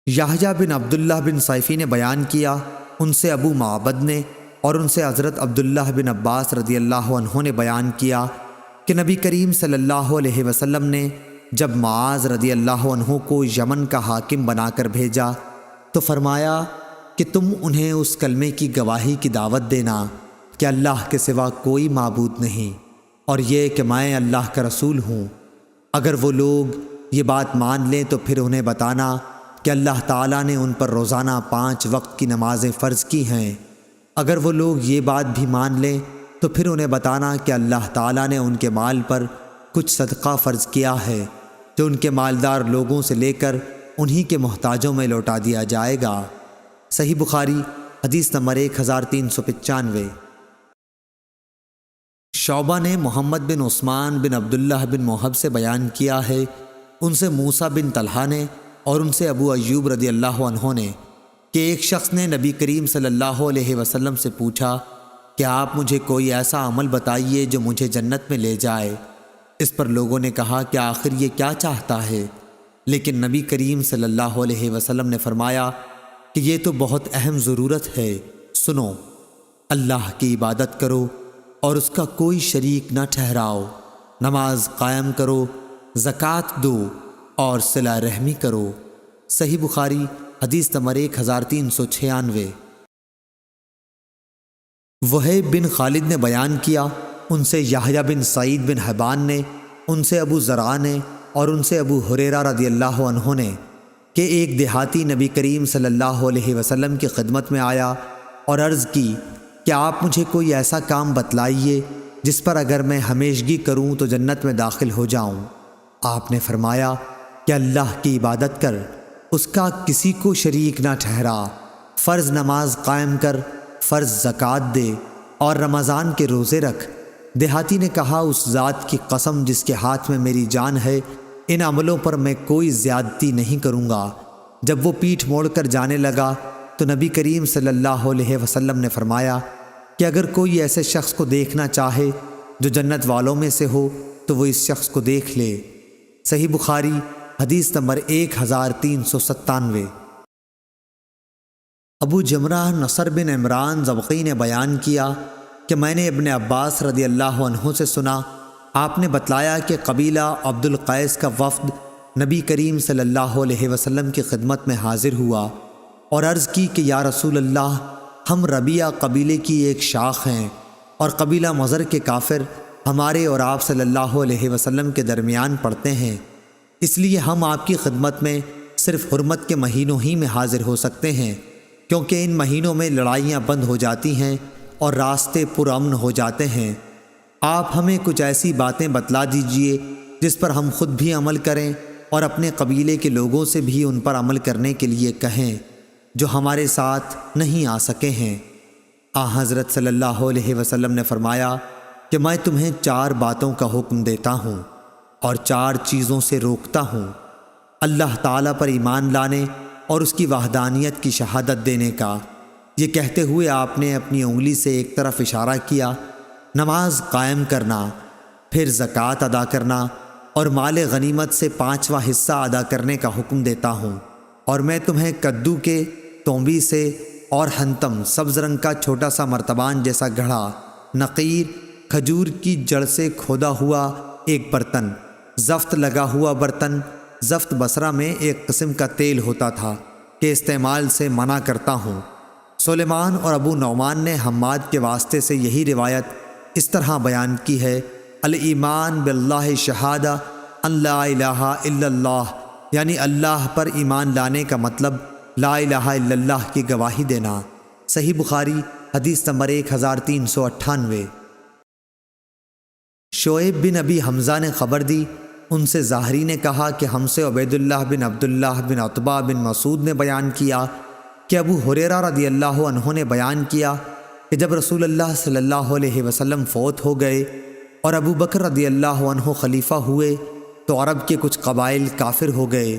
یحییٰ بن عبداللہ بن صیفی نے بیان کیا، ان سے ابو معبد نے اور ان سے حضرت عبداللہ بن عباس رضی اللہ عنہ نے بیان کیا کہ نبی کریم صلی اللہ علیہ وسلم نے جب معاذ رضی اللہ عنہ کو یمن کا حاکم بنا کر بھیجا تو فرمایا کہ تم انہیں اس کلمے کی گواہی کی دعوت دینا کہ اللہ کے سوا کوئی معبود نہیں، اور یہ کہ میں اللہ کا رسول ہوں۔ اگر وہ لوگ یہ بات مان لیں تو پھر انہیں بتانا کہ اللہ تعالیٰ نے ان پر روزانہ 5 وقت کی نمازیں فرض کی ہیں۔ اگر وہ لوگ یہ بات بھی مان لیں تو پھر انہیں بتانا کہ اللہ تعالیٰ نے ان کے مال پر کچھ صدقہ فرض کیا ہے جو ان کے مالدار لوگوں سے لے کر انہی کے محتاجوں میں لوٹا دیا جائے گا۔ صحیح بخاری حدیث نمبر 1395۔ شعبہ نے محمد بن عثمان بن عبداللہ بن محب سے بیان کیا ہے، ان سے موسیٰ بن طلحہ نے اور ان سے ابو ایوب رضی اللہ عنہ نے کہ ایک شخص نے نبی کریم صلی اللہ علیہ وسلم سے پوچھا کہ آپ مجھے کوئی ایسا عمل بتائیے جو مجھے جنت میں لے جائے۔ اس پر لوگوں نے کہا کہ آخر یہ کیا چاہتا ہے؟ لیکن نبی کریم صلی اللہ علیہ وسلم نے فرمایا کہ یہ تو بہت اہم ضرورت ہے، سنو، اللہ کی عبادت کرو اور اس کا کوئی شریک نہ ٹھہراؤ، نماز قائم کرو، زکوٰۃ دو اور صلہ رحمی کرو۔ صحیح بخاری حدیث نمبر 1396۔ وہیب بن خالد نے بیان کیا، ان سے یحییٰ بن سعید بن حبان نے، ان سے ابو زرع نے اور ان سے ابو ہریرہ رضی اللہ عنہ نے کہ ایک دیہاتی نبی کریم صلی اللہ علیہ وسلم کی خدمت میں آیا اور عرض کی کہ آپ مجھے کوئی ایسا کام بتلائیے جس پر اگر میں ہمیشگی کروں تو جنت میں داخل ہو جاؤں۔ آپ نے فرمایا کہ اللہ کی عبادت کر، اس کا کسی کو شریک نہ ٹھہرا، فرض نماز قائم کر، فرض زکوٰۃ دے اور رمضان کے روزے رکھ۔ دیہاتی نے کہا، اس ذات کی قسم جس کے ہاتھ میں میری جان ہے، ان عملوں پر میں کوئی زیادتی نہیں کروں گا۔ جب وہ پیٹھ موڑ کر جانے لگا تو نبی کریم صلی اللہ علیہ وسلم نے فرمایا کہ اگر کوئی ایسے شخص کو دیکھنا چاہے جو جنت والوں میں سے ہو تو وہ اس شخص کو دیکھ لے۔ صحیح بخاری حدیث نمبر 1397۔ ابو جمرہ نصر بن عمران زبقی نے بیان کیا کہ میں نے ابن عباس رضی اللہ عنہ سے سنا، آپ نے بتلایا کہ قبیلہ عبد القیس کا وفد نبی کریم صلی اللہ علیہ وسلم کی خدمت میں حاضر ہوا اور عرض کی کہ یا رسول اللہ، ہم ربیہ قبیلے کی ایک شاخ ہیں اور قبیلہ مضر کے کافر ہمارے اور آپ صلی اللہ علیہ وسلم کے درمیان پڑتے ہیں، اس لیے ہم آپ کی خدمت میں صرف حرمت کے مہینوں ہی میں حاضر ہو سکتے ہیں، کیونکہ ان مہینوں میں لڑائیاں بند ہو جاتی ہیں اور راستے پرامن ہو جاتے ہیں۔ آپ ہمیں کچھ ایسی باتیں بتلا دیجئے جس پر ہم خود بھی عمل کریں اور اپنے قبیلے کے لوگوں سے بھی ان پر عمل کرنے کے لیے کہیں جو ہمارے ساتھ نہیں آ سکے ہیں۔ حضرت صلی اللہ علیہ وسلم نے فرمایا کہ میں تمہیں 4 باتوں کا حکم دیتا ہوں اور 4 چیزوں سے روکتا ہوں، اللہ تعالیٰ پر ایمان لانے اور اس کی وحدانیت کی شہادت دینے کا۔ یہ کہتے ہوئے آپ نے اپنی انگلی سے ایک طرف اشارہ کیا، نماز قائم کرنا، پھر زکوٰۃ ادا کرنا اور مال غنیمت سے 5واں حصہ ادا کرنے کا حکم دیتا ہوں، اور میں تمہیں کدو کے تومبی سے اور ہنتم سبز رنگ کا چھوٹا سا مرتبان جیسا گھڑا، نقیر کھجور کی جڑ سے کھودا ہوا ایک برتن، زفت لگا ہوا برتن، زفت بصرہ میں ایک قسم کا تیل ہوتا تھا، کے استعمال سے منع کرتا ہوں۔ سلیمان اور ابو نعمان نے حماد کے واسطے سے یہی روایت اس طرح بیان کی ہے، الایمان باللہ شہادہ ان لا الہ الا اللہ، یعنی اللہ پر ایمان لانے کا مطلب لا الہ الا اللہ کی گواہی دینا۔ صحیح بخاری حدیث نمبر 1398۔ شعیب بن ابی حمزہ نے خبر دی، ان سے ظاہری نے کہا کہ ہم سے عبید اللہ بن عبداللہ بن عتبہ بن مسعود نے بیان کیا کہ ابو ہریرہ رضی اللہ عنہ نے بیان کیا کہ جب رسول اللہ صلی اللہ علیہ وسلم فوت ہو گئے اور ابو بکر رضی اللہ عنہ خلیفہ ہوئے تو عرب کے کچھ قبائل کافر ہو گئے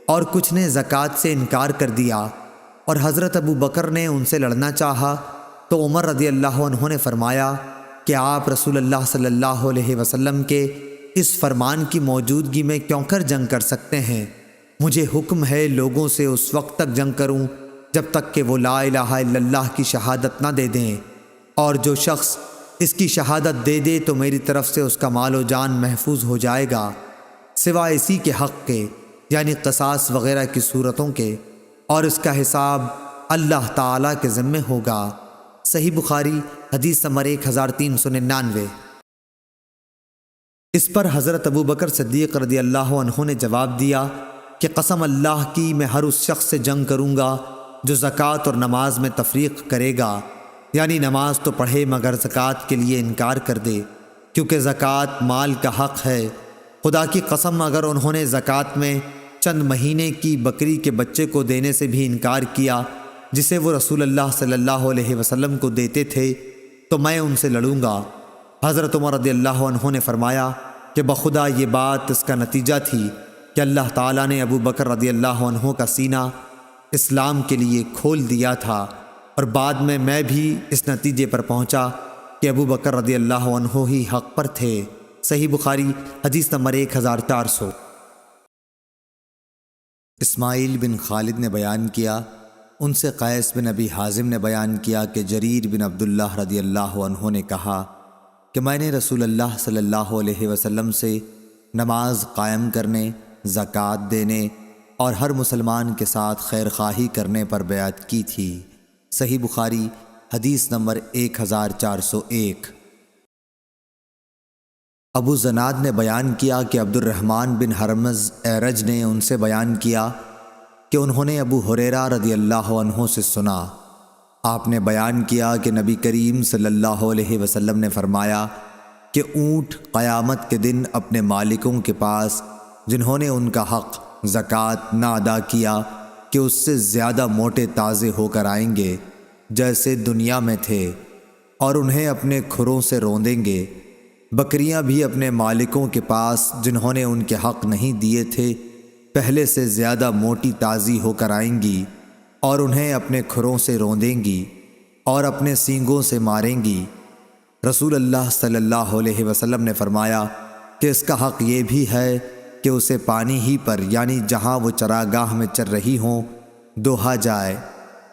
اور کچھ نے زکوٰۃ سے انکار کر دیا، اور حضرت ابو بکر نے ان سے لڑنا چاہا تو عمر رضی اللہ عنہ نے فرمایا کہ آپ رسول اللہ صلی اللہ علیہ وسلم کے اس فرمان کی موجودگی میں کیوں کر جنگ کر سکتے ہیں؟ مجھے حکم ہے لوگوں سے اس وقت تک جنگ کروں جب تک کہ وہ لا الہ الا اللہ کی شہادت نہ دے دیں، اور جو شخص اس کی شہادت دے دے تو میری طرف سے اس کا مال و جان محفوظ ہو جائے گا، سوائے اسی کے حق کے، یعنی قصاص وغیرہ کی صورتوں کے، اور اس کا حساب اللہ تعالیٰ کے ذمے ہوگا۔ صحیح بخاری حدیث نمبر 1399۔ اس پر حضرت ابو بکر صدیق رضی اللہ عنہ نے جواب دیا کہ قسم اللہ کی میں ہر اس شخص سے جنگ کروں گا جو زکوٰۃ اور نماز میں تفریق کرے گا، یعنی نماز تو پڑھے مگر زکوٰۃ کے لیے انکار کر دے، کیونکہ زکوٰۃ مال کا حق ہے۔ خدا کی قسم اگر انہوں نے زکوٰۃ میں چند مہینے کی بکری کے بچے کو دینے سے بھی انکار کیا جسے وہ رسول اللہ صلی اللہ علیہ وسلم کو دیتے تھے تو میں ان سے لڑوں گا۔ حضرت عمر رضی اللہ عنہ نے فرمایا کہ بخدا یہ بات اس کا نتیجہ تھی کہ اللہ تعالیٰ نے ابو بکر رضی اللہ عنہ کا سینہ اسلام کے لیے کھول دیا تھا، اور بعد میں بھی اس نتیجے پر پہنچا کہ ابو بکر رضی اللہ عنہ ہی حق پر تھے۔ صحیح بخاری حدیث نمبر 1400۔ اسماعیل بن خالد نے بیان کیا، ان سے قیس بن ابی حازم نے بیان کیا کہ جریر بن عبداللہ رضی اللہ عنہ نے کہا کہ میں نے رسول اللہ صلی اللہ علیہ وسلم سے نماز قائم کرنے، زکوٰۃ دینے اور ہر مسلمان کے ساتھ خیر خواہی کرنے پر بیعت کی تھی۔ صحیح بخاری حدیث نمبر 1401۔ ابو زناد نے بیان کیا کہ عبد الرحمن بن حرمز اعرج نے ان سے بیان کیا کہ انہوں نے ابو ہریرہ رضی اللہ عنہ سے سنا، آپ نے بیان کیا کہ نبی کریم صلی اللہ علیہ وسلم نے فرمایا کہ اونٹ قیامت کے دن اپنے مالکوں کے پاس جنہوں نے ان کا حق زکوٰۃ نہ ادا کیا کہ اس سے زیادہ موٹے تازے ہو کر آئیں گے جیسے دنیا میں تھے، اور انہیں اپنے کھروں سے روندیں گے۔ بکریاں بھی اپنے مالکوں کے پاس جنہوں نے ان کے حق نہیں دیے تھے پہلے سے زیادہ موٹی تازی ہو کر آئیں گی، اور انہیں اپنے کھروں سے روندیں گی اور اپنے سینگوں سے ماریں گی۔ رسول اللہ صلی اللہ علیہ وسلم نے فرمایا کہ اس کا حق یہ بھی ہے کہ اسے پانی ہی پر، یعنی جہاں وہ چراگاہ میں چر رہی ہوں، دوہا جائے۔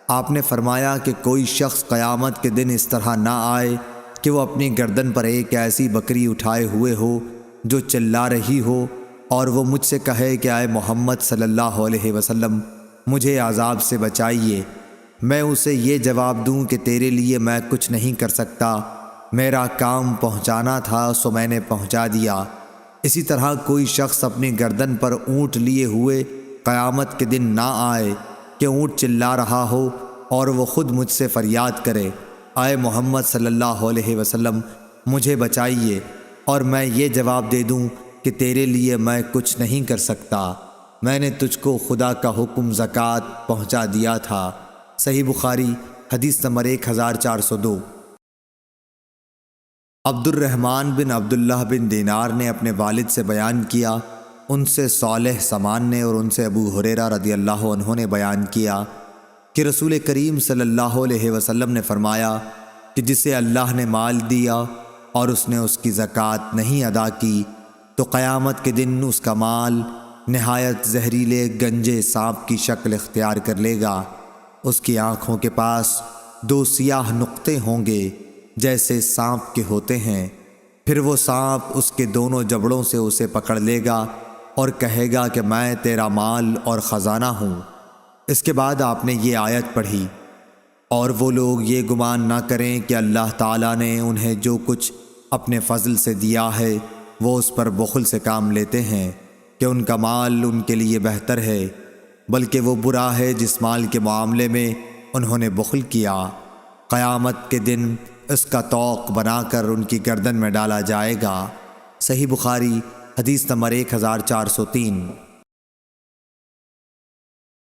آپ نے فرمایا کہ کوئی شخص قیامت کے دن اس طرح نہ آئے کہ وہ اپنی گردن پر ایک ایسی بکری اٹھائے ہوئے ہو جو چلا رہی ہو، اور وہ مجھ سے کہے کہ اے محمد صلی اللہ علیہ وسلم مجھے عذاب سے بچائیے، میں اسے یہ جواب دوں کہ تیرے لیے میں کچھ نہیں کر سکتا، میرا کام پہنچانا تھا سو میں نے پہنچا دیا۔ اسی طرح کوئی شخص اپنی گردن پر اونٹ لیے ہوئے قیامت کے دن نہ آئے کہ اونٹ چلا رہا ہو اور وہ خود مجھ سے فریاد کرے، اے محمد صلی اللہ علیہ وسلم مجھے بچائیے، اور میں یہ جواب دے دوں کہ تیرے لیے میں کچھ نہیں کر سکتا، میں نے تجھ کو خدا کا حکم زکوٰۃ پہنچا دیا تھا۔ صحیح بخاری حدیث نمبر 1402۔ عبد الرحمن بن عبداللہ بن دینار نے اپنے والد سے بیان کیا، ان سے صالح سمان نے اور ان سے ابو ہریرہ رضی اللہ عنہ نے بیان کیا کہ رسول کریم صلی اللہ علیہ وسلم نے فرمایا کہ جسے اللہ نے مال دیا اور اس نے اس کی زکوٰۃ نہیں ادا کی تو قیامت کے دن اس کا مال نہایت زہریلے گنجے سانپ کی شکل اختیار کر لے گا، اس کی آنکھوں کے پاس 2 سیاہ نقطے ہوں گے جیسے سانپ کے ہوتے ہیں، پھر وہ سانپ اس کے دونوں جبڑوں سے اسے پکڑ لے گا اور کہے گا کہ میں تیرا مال اور خزانہ ہوں۔ اس کے بعد آپ نے یہ آیت پڑھی، اور وہ لوگ یہ گمان نہ کریں کہ اللہ تعالیٰ نے انہیں جو کچھ اپنے فضل سے دیا ہے وہ اس پر بخل سے کام لیتے ہیں کہ ان کا مال ان کے لیے بہتر ہے، بلکہ وہ برا ہے جس مال کے معاملے میں انہوں نے بخل کیا، قیامت کے دن اس کا طوق بنا کر ان کی گردن میں ڈالا جائے گا۔ صحیح بخاری حدیث نمبر 1403۔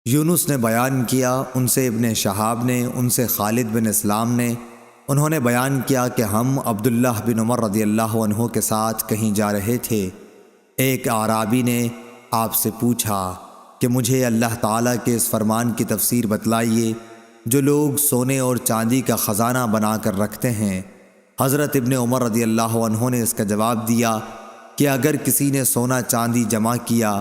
یونس نے بیان کیا، ان سے ابن شہاب نے، ان سے خالد بن اسلام نے، انہوں نے بیان کیا کہ ہم عبداللہ بن عمر رضی اللہ عنہ کے ساتھ کہیں جا رہے تھے، ایک اعرابی نے آپ سے پوچھا کہ مجھے اللہ تعالیٰ کے اس فرمان کی تفسیر بتلائیے جو لوگ سونے اور چاندی کا خزانہ بنا کر رکھتے ہیں۔ حضرت ابن عمر رضی اللہ عنہ نے اس کا جواب دیا کہ اگر کسی نے سونا چاندی جمع کیا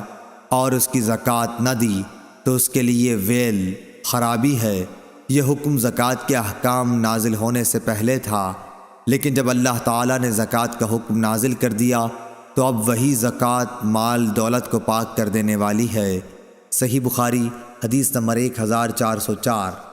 اور اس کی زکوٰۃ نہ دی تو اس کے لیے ویل خرابی ہے۔ یہ حکم زکوٰۃ کے احکام نازل ہونے سے پہلے تھا، لیکن جب اللہ تعالیٰ نے زکوٰۃ کا حکم نازل کر دیا تو اب وہی زکوٰۃ مال دولت کو پاک کر دینے والی ہے۔ صحیح بخاری حدیث نمبر 1404۔